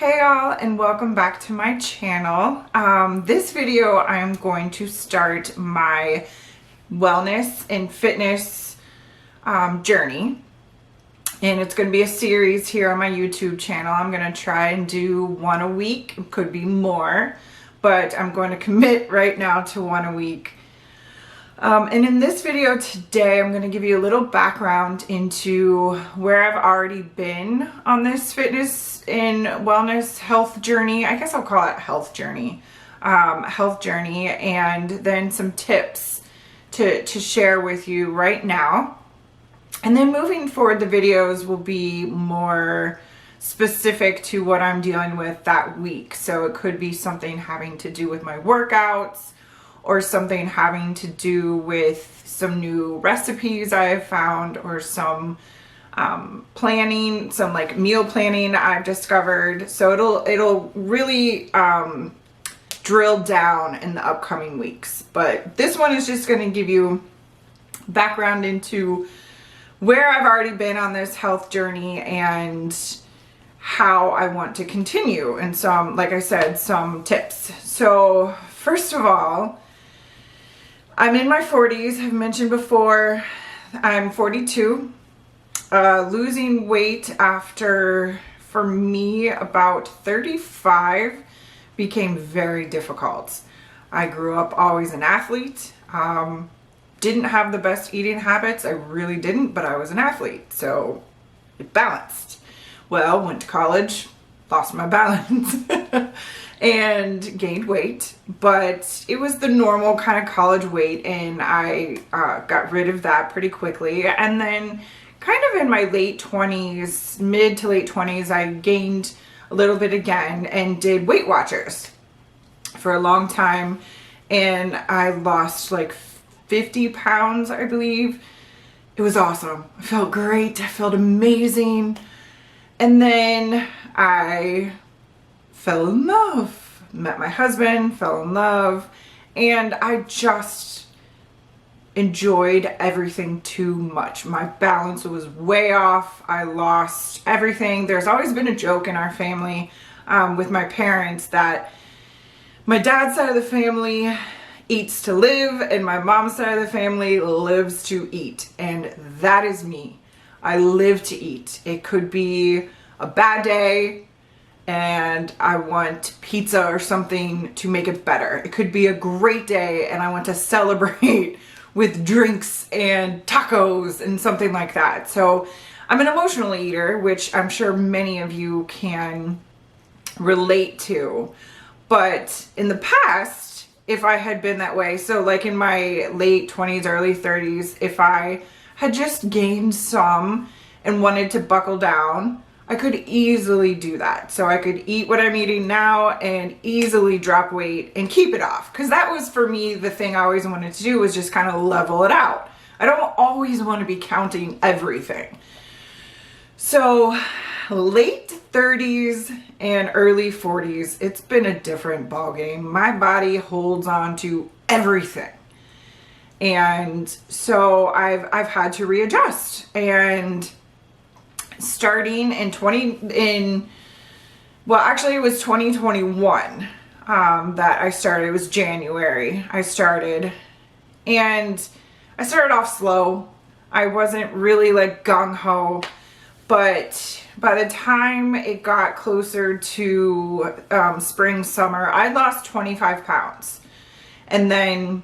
Hey y'all, and welcome back to my channel. This video I'm going to start my wellness and fitness journey, and it's going to be a series here on my YouTube channel. I'm going to try and do one a week. It could be more, but I'm going to commit right now to one a week. And in this video today, I'm going to give you a little background into where I've already been on this fitness and wellness health journey. I guess I'll call it health journey, and then some tips to share with you right now. And then moving forward, the videos will be more specific to what I'm dealing with that week. So it could be something having to do with my workouts, or something having to do with some new recipes I have found, or some planning, some like meal planning I've discovered. So it'll really drill down in the upcoming weeks. But this one is just going to give you background into where I've already been on this health journey and how I want to continue, and some, like I said, some tips. So first of all, I'm in my 40s. I've mentioned before, I'm 42. Losing weight after, for me, about 35 became very difficult. I grew up always an athlete. Didn't have the best eating habits. I really didn't, but I was an athlete, so it balanced. Well, went to college, lost my balance. And gained weight, but it was the normal kind of college weight, and I got rid of that pretty quickly. And then kind of in my late 20s, mid to late 20s, I gained a little bit again and did Weight Watchers for a long time, and I lost like 50 pounds, I believe. It was awesome. I felt great. I felt amazing. And then I fell in love, met my husband, fell in love, and I just enjoyed everything too much. My balance was way off. I lost everything. There's always been a joke in our family with my parents that my dad's side of the family eats to live and my mom's side of the family lives to eat, and that is me. I live to eat. It could be a bad day and I want pizza or something to make it better. It could be a great day and I want to celebrate with drinks and tacos and something like that. So I'm an emotional eater, which I'm sure many of you can relate to. But in the past, if I had been that way, so like in my late 20s, early 30s, if I had just gained some and wanted to buckle down, I could easily do that. So I could eat what I'm eating now and easily drop weight and keep it off. Because that was, for me, the thing I always wanted to do, was just kind of level it out. I don't always want to be counting everything. So late 30s and early 40s, it's been a different ballgame. My body holds on to everything. And so I've had to readjust. And starting in well, actually it was 2021 that I started. It was January I started, and I started off slow. I wasn't really like gung-ho, but by the time it got closer to spring, summer, I lost 25 pounds. And then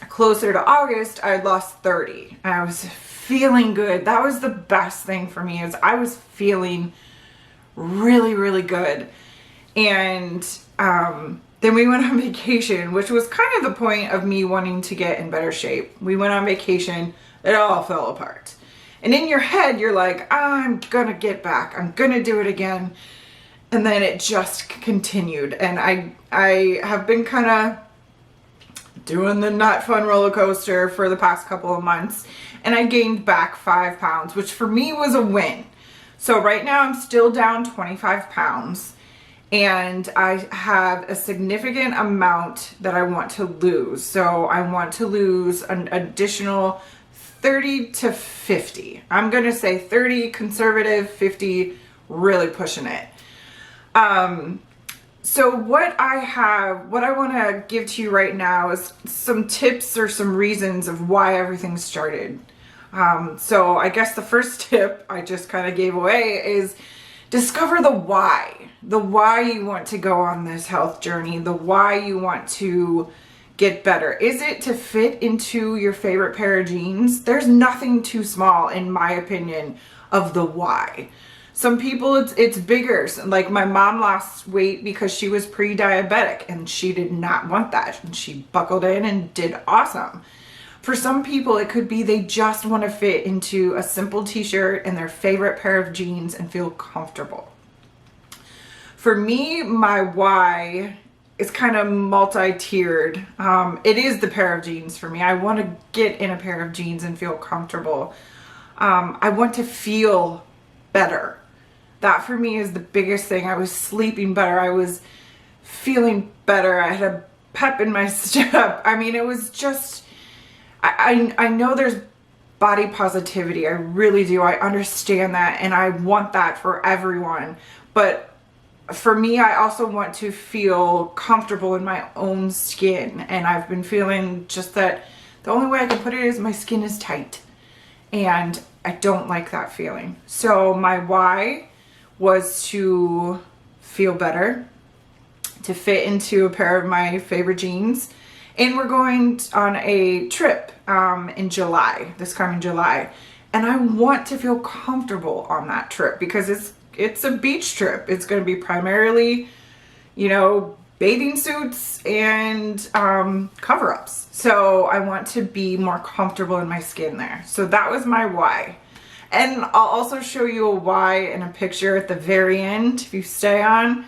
closer to August, I lost 30. And I was feeling good. That was the best thing for me, is I was feeling really, really good. And then we went on vacation, which was kind of the point of me wanting to get in better shape. We went on vacation. It all fell apart. And in your head, you're like, I'm gonna get back. I'm gonna do it again. And then it just continued. And I have been kind of doing the not fun roller coaster for the past couple of months, and I gained back 5 pounds, which for me was a win. So right now I'm still down 25 pounds, and I have a significant amount that I want to lose. So I want to lose an additional 30 to 50. I'm gonna say 30 conservative, 50 really pushing it. So what I want to give to you right now is some tips or some reasons of why everything started. So I guess the first tip I just kind of gave away is discover the why you want to go on this health journey, the why you want to get better. Is it to fit into your favorite pair of jeans? There's nothing too small, in my opinion, of the why. Some people it's bigger. Like my mom lost weight because she was pre-diabetic and she did not want that. And she buckled in and did awesome. For some people, it could be they just want to fit into a simple t-shirt and their favorite pair of jeans and feel comfortable. For me, my why is kind of multi-tiered. It is the pair of jeans for me. I want to get in a pair of jeans and feel comfortable. I want to feel better. That for me is the biggest thing. I was sleeping better. I was feeling better. I had a pep in my step. I mean, it was just, I know there's body positivity. I really do. I understand that and I want that for everyone. But for me, I also want to feel comfortable in my own skin. And I've been feeling just that the only way I can put it is my skin is tight. And I don't like that feeling. So my why was to feel better, to fit into a pair of my favorite jeans. And we're going on a trip in July, this coming July. And I want to feel comfortable on that trip because it's a beach trip. It's going to be primarily, you know, bathing suits and cover-ups. So I want to be more comfortable in my skin there. So that was my why. And I'll also show you a why in a picture at the very end. If you stay on,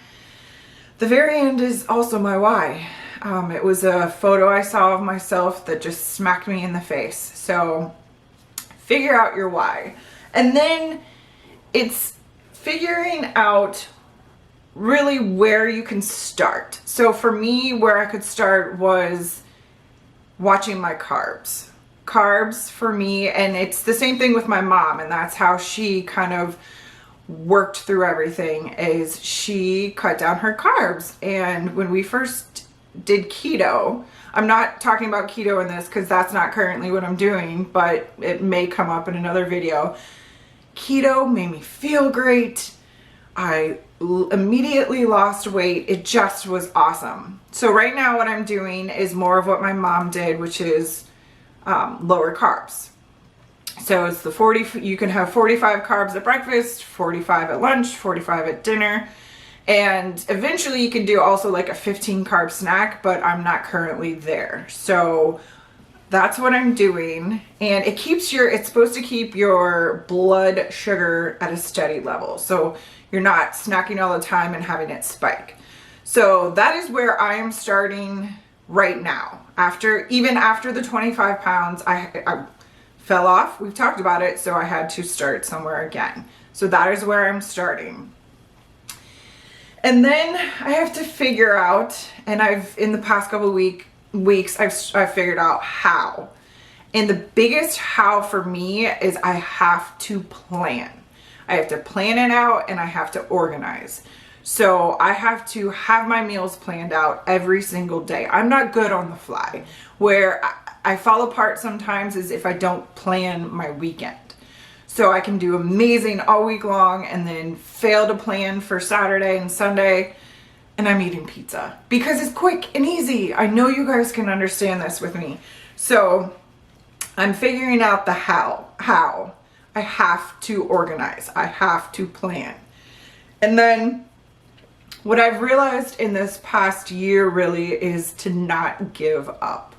the very end is also my why. It was a photo I saw of myself that just smacked me in the face. So figure out your why. And then it's figuring out really where you can start. So for me, where I could start was watching my carbs. Carbs for me, and it's the same thing with my mom, and that's how she kind of worked through everything, is she cut down her carbs. And when we first did keto, I'm not talking about keto in this because that's not currently what I'm doing, but it may come up in another video. Keto made me feel great. I immediately lost weight. It just was awesome. So right now what I'm doing is more of what my mom did, which is lower carbs. So it's the 40, you can have 45 carbs at breakfast, 45 at lunch, 45 at dinner. And eventually you can do also like a 15 carb snack, but I'm not currently there. So that's what I'm doing. And it keeps it's supposed to keep your blood sugar at a steady level. So you're not snacking all the time and having it spike. So that is where I am starting right now. Even after the 25 pounds, I fell off. We've talked about it. So I had to start somewhere again. So that is where I'm starting. And then I have to figure out, and in the past couple of weeks, I've figured out how. And the biggest how for me is I have to plan. I have to plan it out and I have to organize. So I have to have my meals planned out every single day. I'm not good on the fly. Where I fall apart sometimes is if I don't plan my weekend. So I can do amazing all week long and then fail to plan for Saturday and Sunday and I'm eating pizza because it's quick and easy. I know you guys can understand this with me. So I'm figuring out the how. I have to organize. I have to plan. And then what I've realized in this past year really is to not give up.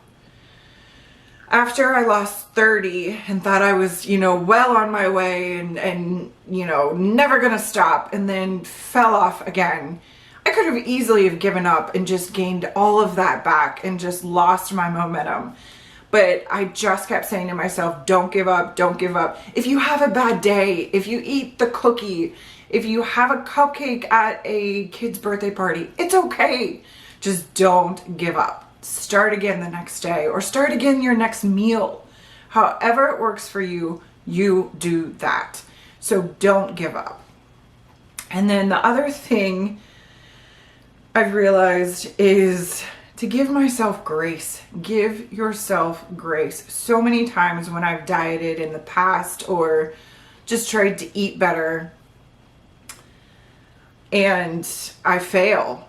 After I lost 30 and thought I was, well on my way and never gonna stop, and then fell off again, I could have easily have given up and just gained all of that back and just lost my momentum. But I just kept saying to myself, don't give up, don't give up. If you have a bad day, if you eat the cookie, if you have a cupcake at a kid's birthday party, it's okay. Just don't give up. Start again the next day or start again your next meal. However it works for you, you do that. So don't give up. And then the other thing I've realized is to give myself grace. Give yourself grace. So many times when I've dieted in the past or just tried to eat better and I fail.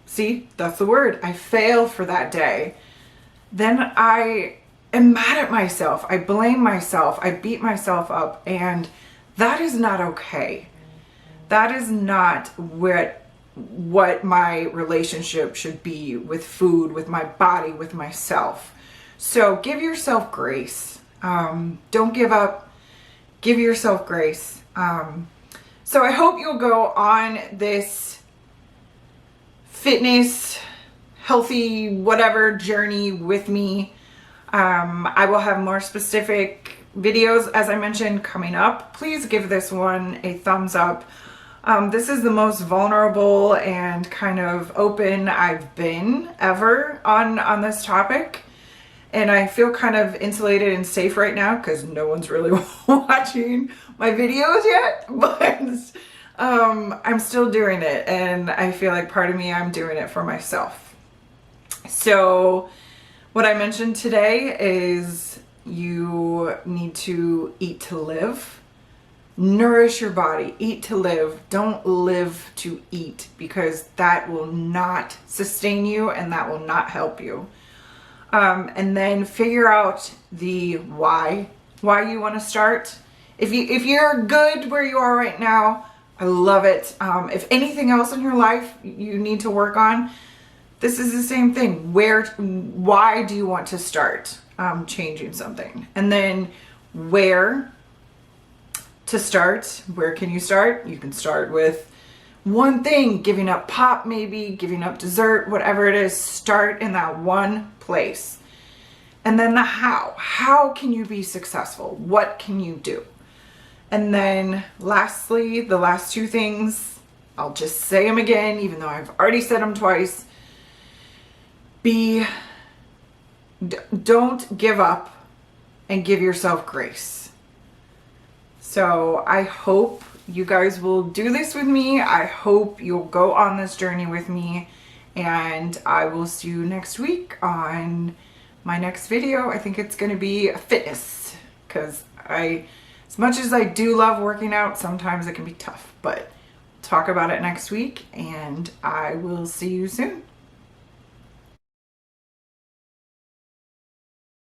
See, that's the word. I fail for that day. Then I am mad at myself. I blame myself. I beat myself up. And that is not okay. That is not what my relationship should be with food, with my body, with myself. So give yourself grace. Don't give up. Give yourself grace. So I hope you'll go on this fitness, healthy, whatever journey with me. I will have more specific videos, as I mentioned, coming up. Please give this one a thumbs up. This is the most vulnerable and kind of open I've been ever on this topic. And I feel kind of insulated and safe right now because no one's really watching my videos yet. But I'm still doing it. And I feel like part of me, I'm doing it for myself. So what I mentioned today is you need to eat to live. Nourish your body. Eat to live. Don't live to eat, because that will not sustain you and that will not help you. And then figure out the why you want to start. If you're good where you are right now, I love it. If anything else in your life you need to work on, this is the same thing. Why do you want to start changing something? And then where to start. Where can you start? You can start with one thing, giving up pop, maybe giving up dessert, whatever it is. Start in that one place. And then the how can you be successful? What can you do? And then lastly, the last two things, I'll just say them again, even though I've already said them twice. Don't give up and give yourself grace. So I hope you guys will do this with me. I hope you'll go on this journey with me, and I will see you next week on my next video. I think it's going to be a fitness, because as much as I do love working out, sometimes it can be tough, but talk about it next week, and I will see you soon.